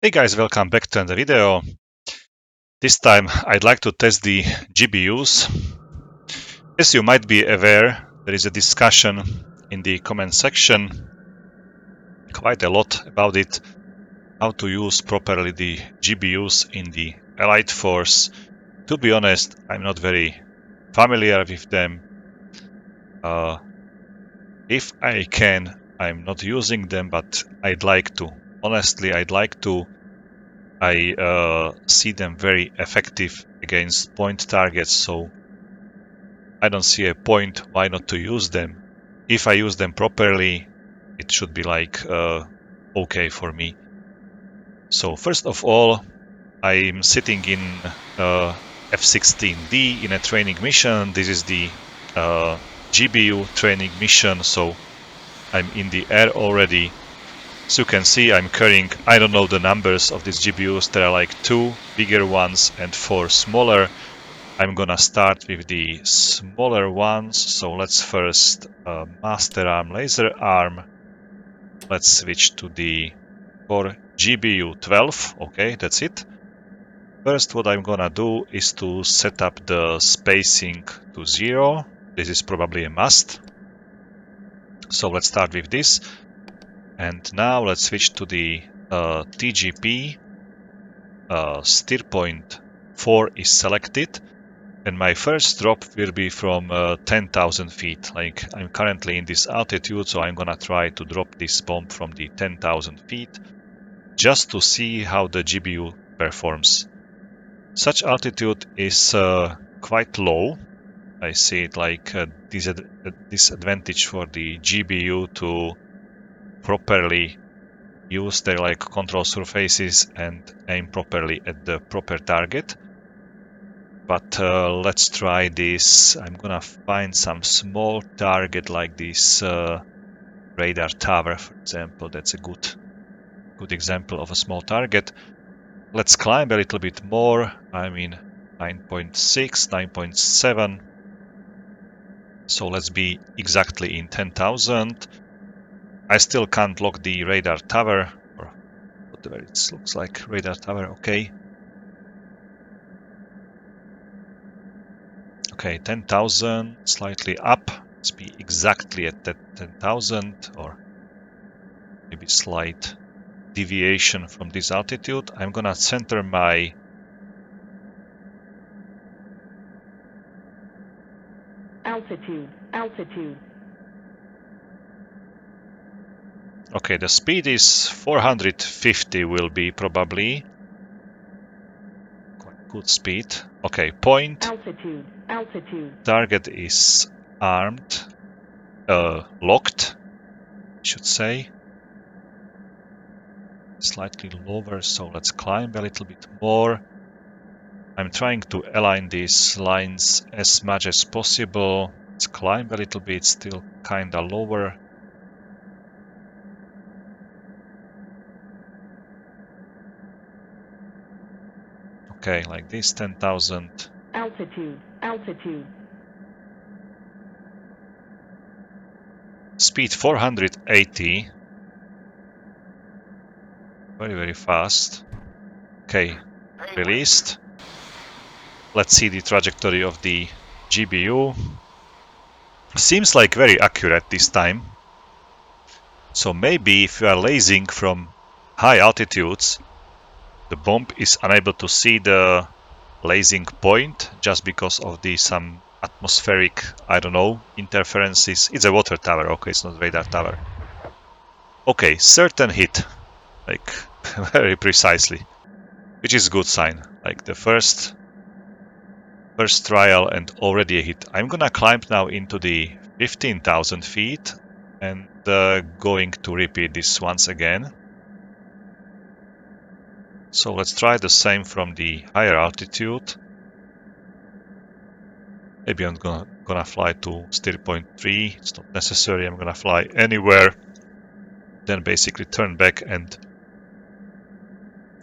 Hey guys, welcome back to another video. This time I'd like to test the GBUs. As you might be aware, there is a discussion in the comment section, quite a lot about it, how to use properly the GBUs in the Allied Force. To be honest, I'm not very familiar with them. If I can, I'm not using them, but I'd like to. Honestly, I'd like to. I see them very effective against point targets, so I don't see a point why not to use them. If I use them properly, it should be like okay for me. So first of all, I'm sitting in F-16D in a training mission. This is the GBU training mission, so I'm in the air already. So you can see I'm carrying, I don't know the numbers of these GBUs, there are like 2 bigger ones and 4 smaller. I'm gonna start with the smaller ones, so let's first master arm, laser arm. Let's switch to the core GBU 12, okay, that's it. First what I'm gonna do is to set up the spacing to 0. This is probably a must. So let's start with this. And now let's switch to the TGP. Steer point 4 is selected, and my first drop will be from 10,000 feet. Like I'm currently in this altitude, so I'm gonna try to drop this bomb from the 10,000 feet just to see how the GBU performs. Such altitude is quite low. I see it like a disadvantage for the GBU to properly use their like control surfaces and aim properly at the proper target. But let's try this. I'm gonna find some small target like this radar tower, for example. That's a good example of a small target. Let's climb a little bit more. I mean 9.6, 9.7. So let's be exactly in 10,000. I still can't lock the radar tower, or whatever it looks like. Radar tower, okay. Okay, 10,000, slightly up. Let's be exactly at that 10,000, or maybe slight deviation from this altitude. I'm gonna center my altitude. Okay, the speed is 450 will be probably quite good speed. Okay, point. Altitude. Target is armed, locked, I should say. Slightly lower, so let's climb a little bit more. I'm trying to align these lines as much as possible. Let's climb a little bit, still kinda lower. Okay, like this, 10,000. Altitude. Speed 480. Very, very fast. Okay, released. Let's see the trajectory of the GBU. Seems like very accurate this time. So maybe if you are lasing from high altitudes, the bomb is unable to see the lasing point just because of the some atmospheric, I don't know, interferences. It's a water tower, okay, it's not radar tower. Okay, certain hit, like very precisely, which is a good sign. Like the first trial and already a hit. I'm gonna climb now into the 15,000 feet and going to repeat this once again. So let's try the same from the higher altitude. Maybe I'm gonna fly to steer point 3. It's not necessary. I'm gonna fly anywhere. Then basically turn back and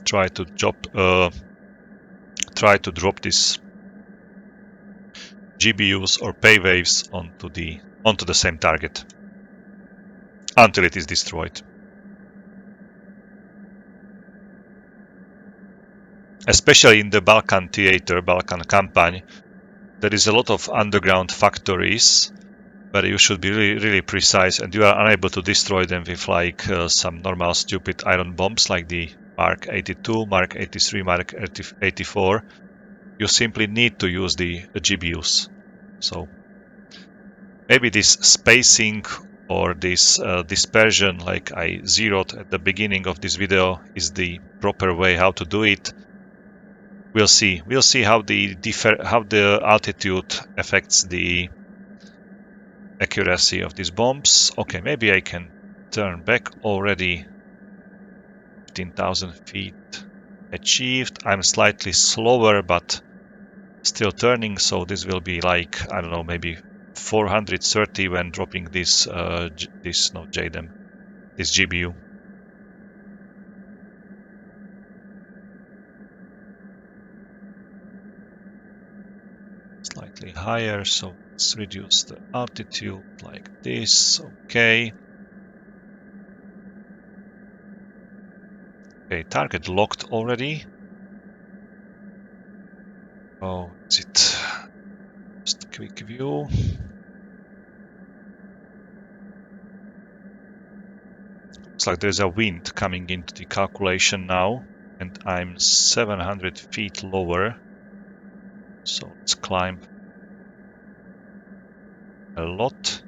try to drop this GBUs or Paveways onto the same target until it is destroyed. especially in the Balkan theater, Balkan campaign, there is a lot of underground factories where you should be really precise, and you are unable to destroy them with like some normal stupid iron bombs like the Mark 82, Mark 83, Mark 84. You simply need to use the GBUs. So maybe this spacing or this dispersion, like I zeroed at the beginning of this video, is the proper way how to do it. We'll see. We'll see how the altitude affects the accuracy of these bombs. Okay, maybe I can turn back already. 15,000 feet achieved. I'm slightly slower, but still turning, so this will be like, I don't know, maybe 430 when dropping this GBU. Slightly higher, so let's reduce the altitude like this. Okay. Okay, target locked already. Oh, is it just a quick view? Looks like there's a wind coming into the calculation now, and I'm 700 feet lower. So let's climb a lot.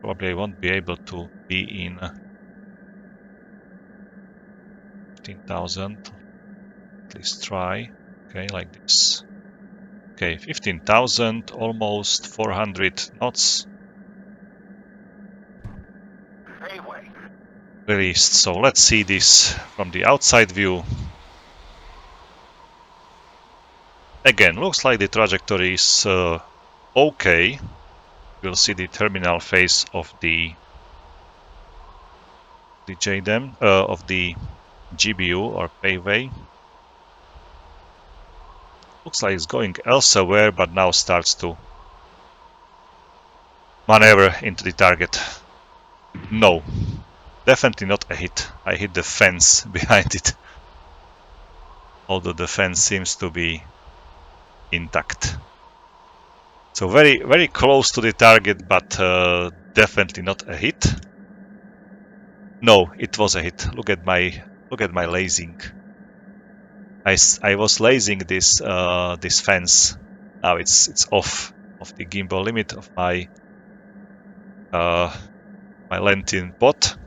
Probably I won't be able to be in 15,000. At least try. Okay, like this. Okay, 15,000, almost 400 knots. Released. So let's see this from the outside view. Again, looks like the trajectory is okay. We'll see the terminal phase of the JDAM, of the GBU or Paveway. Looks like it's going elsewhere, but now starts to maneuver into the target. No, definitely not a hit. I hit the fence behind it. Although the fence seems to be intact. So very close to the target, but definitely not a hit. No, it was a hit. Look at my lasing. I was lasing this fence. Now it's off of the gimbal limit of my my Lentin bot.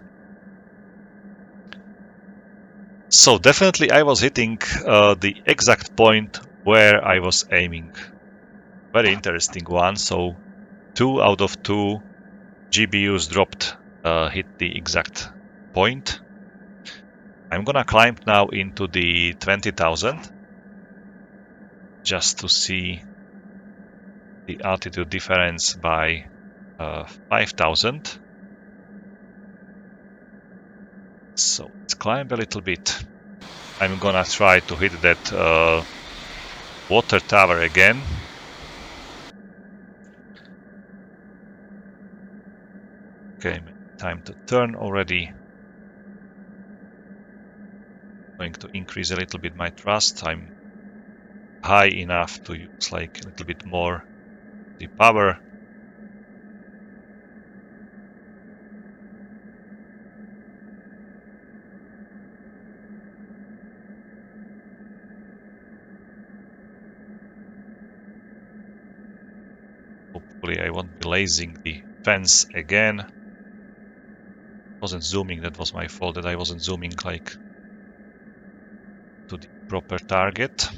So definitely I was hitting the exact point where I was aiming. Very interesting one. So 2 out of 2 GBUs dropped hit the exact point. I'm gonna climb now into the 20,000 just to see the altitude difference by 5,000. So let's climb a little bit. I'm gonna try to hit that water tower again. Okay, time to turn already. Going to increase a little bit my thrust. I'm high enough to use like a little bit more the power. Hopefully I won't be lasing the fence again. Wasn't zooming, that was my fault that I wasn't zooming like to the proper target.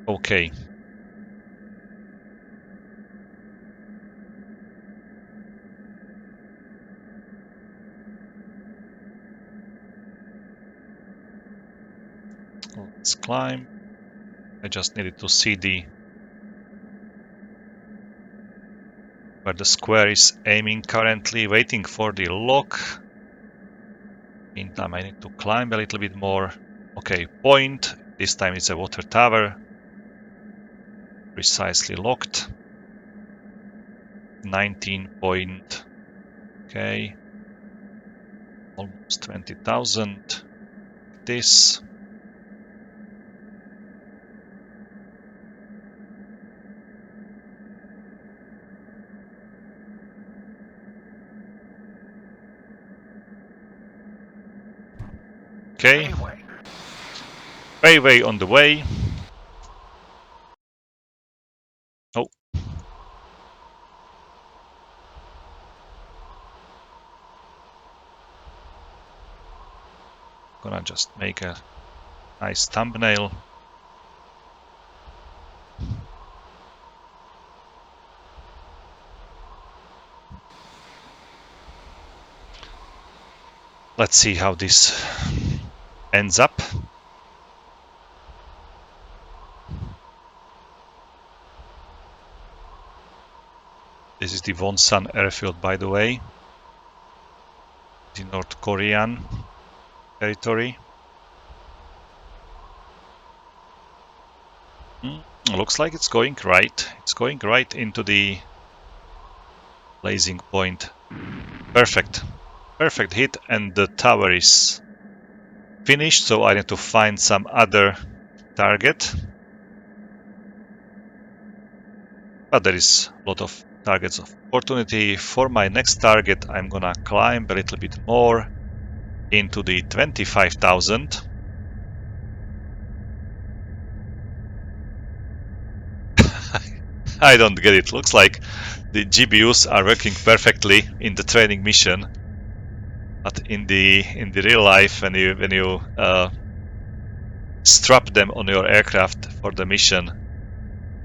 Okay. Let's climb. I just needed to see where the square is aiming currently, waiting for the lock. Meantime, I need to climb a little bit more. Okay, point. This time it's a water tower. Precisely locked. 19 point. Okay. Almost 20,000. This. Okay. Paveway on the way. Oh. Gonna just make a nice thumbnail. Let's see how this ends up. This is the Wonsan airfield, by the way. The North Korean territory. Looks like it's going right. It's going right into the blazing point. Perfect. Perfect hit, and the tower is finished, so I need to find some other target. But there is a lot of targets of opportunity. For my next target, I'm gonna climb a little bit more into the 25,000. I don't get it. Looks like the GBUs are working perfectly in the training mission, but in the real life, when you strap them on your aircraft for the mission,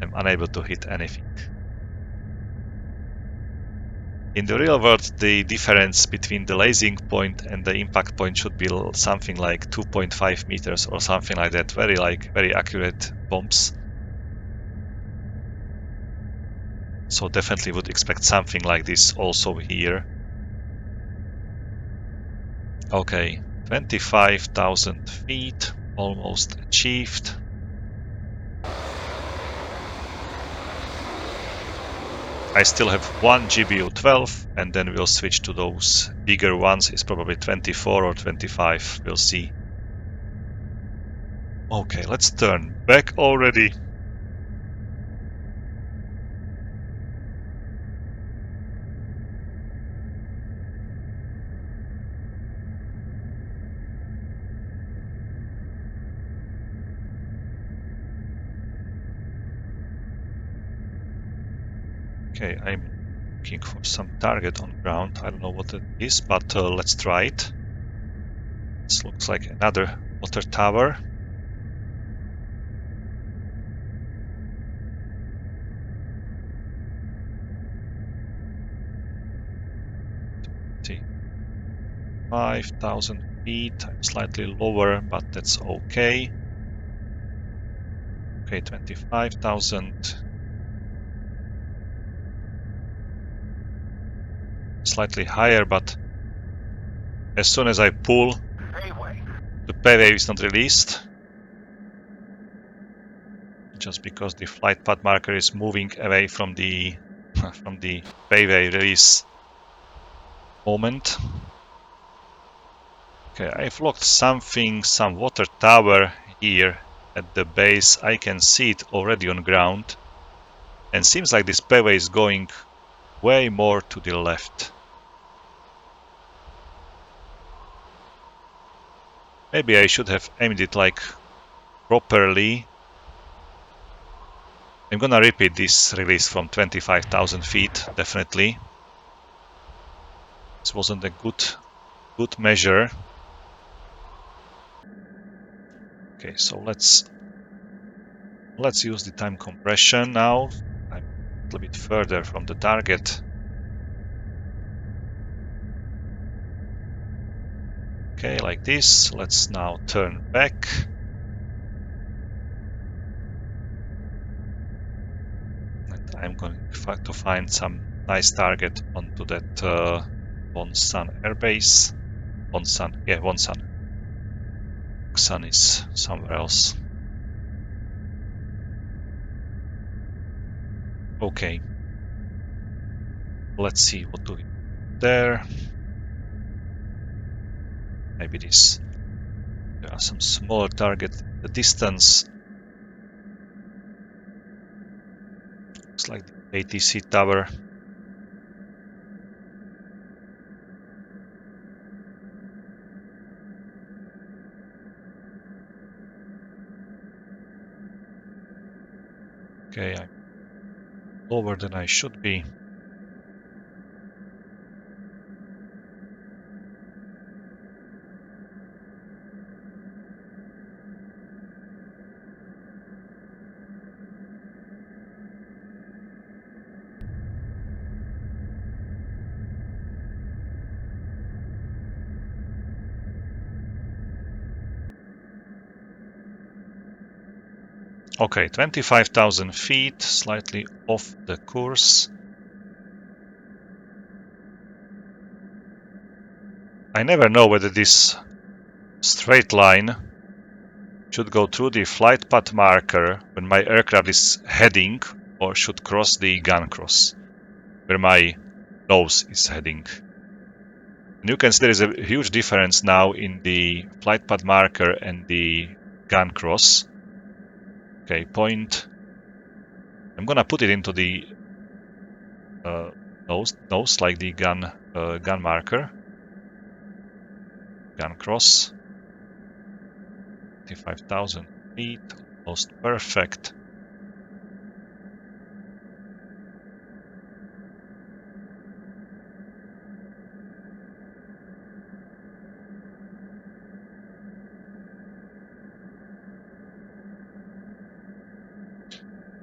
I'm unable to hit anything. In the real world, the difference between the lasing point and the impact point should be something like 2.5 meters or something like that. Very accurate bombs. So definitely would expect something like this also here. Okay, 25,000 feet, almost achieved. I still have one GBU 12, and then we'll switch to those bigger ones. It's probably 24 or 25, we'll see. Okay, let's turn back already. Okay, I'm looking for some target on ground. I don't know what it is, but let's try it. This looks like another water tower. See, 5,000 feet. I'm slightly lower, but that's okay. Okay, 25,000. Slightly higher, but as soon as I pull, the Paveway is not released. Just because the flight path marker is moving away from the Paveway release moment. Okay, I've locked something, some water tower here at the base. I can see it already on ground. And seems like this Paveway is going way more to the left. Maybe I should have aimed it like properly. I'm gonna repeat this release from 25,000 feet, definitely. This wasn't a good measure. Okay, so let's use the time compression now. I'm a little bit further from the target. Okay, like this. Let's now turn back. And I'm going to find some nice target onto that Wonsan airbase. Wonsan, yeah, Wonsan. Wonsan is somewhere else. Okay. Let's see what do we do there. Maybe this. There are some smaller targets. The distance looks like the ATC tower. Okay, I'm lower than I should be. Okay, 25,000 feet, slightly off the course. I never know whether this straight line should go through the flight path marker when my aircraft is heading, or should cross the gun cross where my nose is heading. And you can see there is a huge difference now in the flight path marker and the gun cross. Okay, point. I'm gonna put it into the nose like the gun marker. Gun cross. 25,000 feet, almost perfect.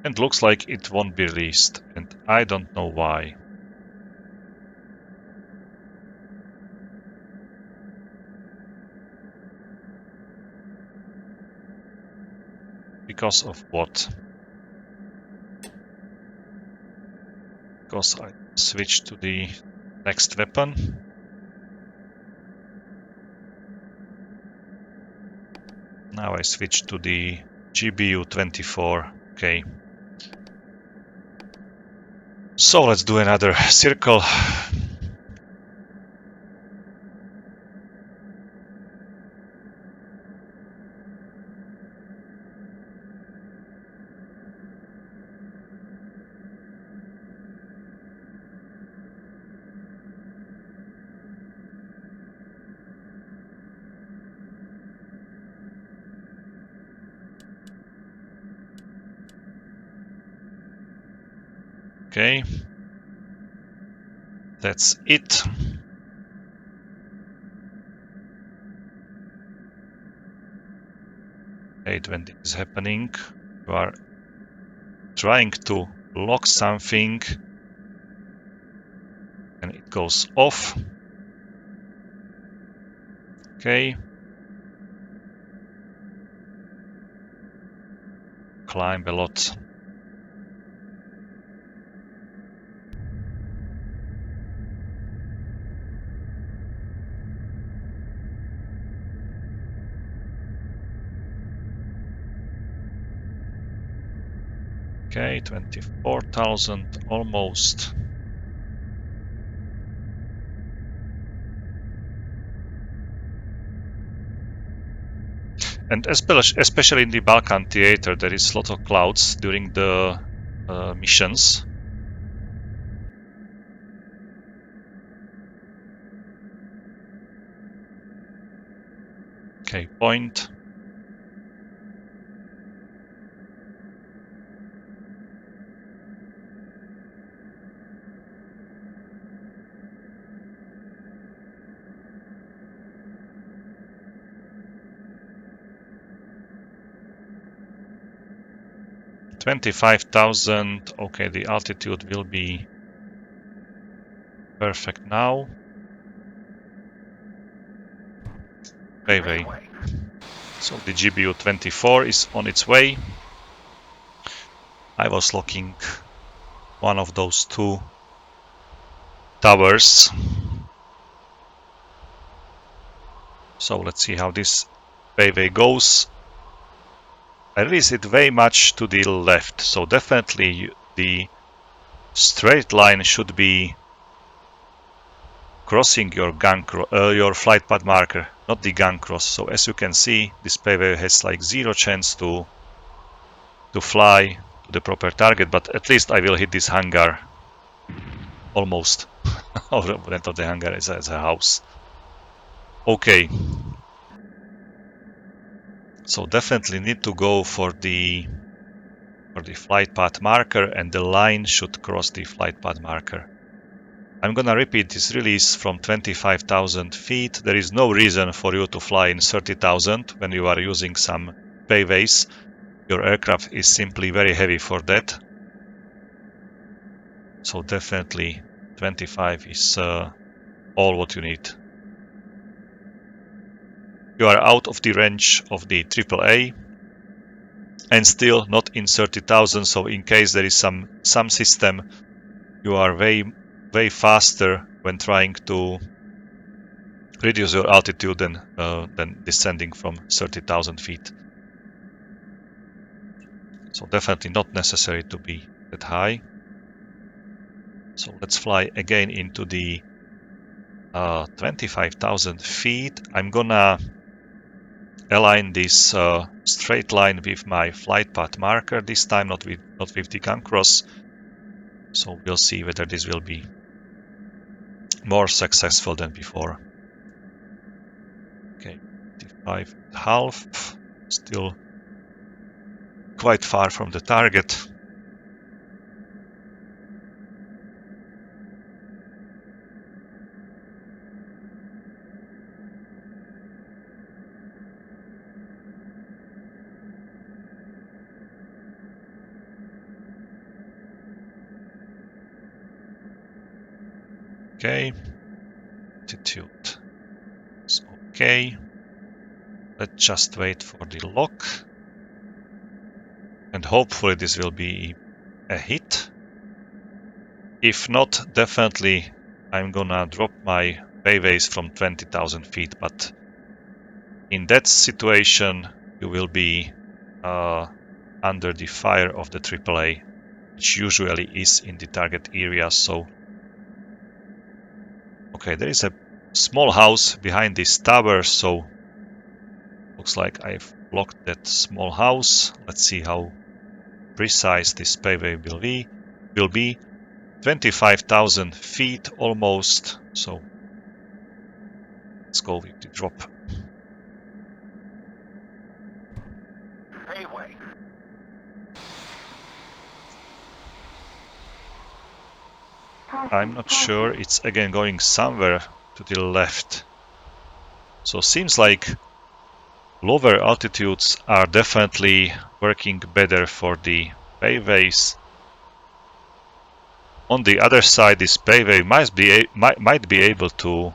And looks like it won't be released, and I don't know why. Because of what? Because I switched to the next weapon. Now I switch to the GBU 24. Okay. So let's do another circle. Okay. That's it. Wait, when this is happening, you are trying to lock something and it goes off. Okay. Climb a lot. Okay, 24,000 almost. And especially in the Balkan theater, there is a lot of clouds during the missions. Okay, point. $25,000. Okay, the altitude will be perfect now. Paveway. So the GBU 24 is on its way. I was locking one of those two towers. So let's see how this Paveway goes. I release it very much to the left, so definitely the straight line should be crossing your your flight path marker, not the gun cross. So as you can see, this Paveway has like zero chance to fly to the proper target, but at least I will hit this hangar almost. Or not the hangar as a house. Okay. So definitely need to go for the flight path marker, and the line should cross the flight path marker. I'm gonna repeat this release from 25,000 feet. There is no reason for you to fly in 30,000 when you are using some payways. Your aircraft is simply very heavy for that. So definitely 25 is all what you need. You are out of the range of the AAA and still not in 30,000. So in case there is some system, you are way faster when trying to reduce your altitude than descending from 30,000 feet. So definitely not necessary to be that high. So let's fly again into the 25,000 feet. I'm gonna align this straight line with my flight path marker this time, not with the gun cross. So we'll see whether this will be more successful than before. Okay, 55.5, still quite far from the target. Okay, altitude is okay. Let's just wait for the lock. And hopefully this will be a hit. If not, definitely I'm gonna drop my payways from 20,000 feet. But in that situation, you will be under the fire of the AAA, which usually is in the target area. So, okay, there is a small house behind this tower. So, looks like I've blocked that small house. Let's see how precise this Paveway will be. 25,000 feet almost. So let's go with the drop. Paveway. I'm not sure. It's again going somewhere to the left. So seems like lower altitudes are definitely working better for the Paveways. On the other side, this Paveway might be able to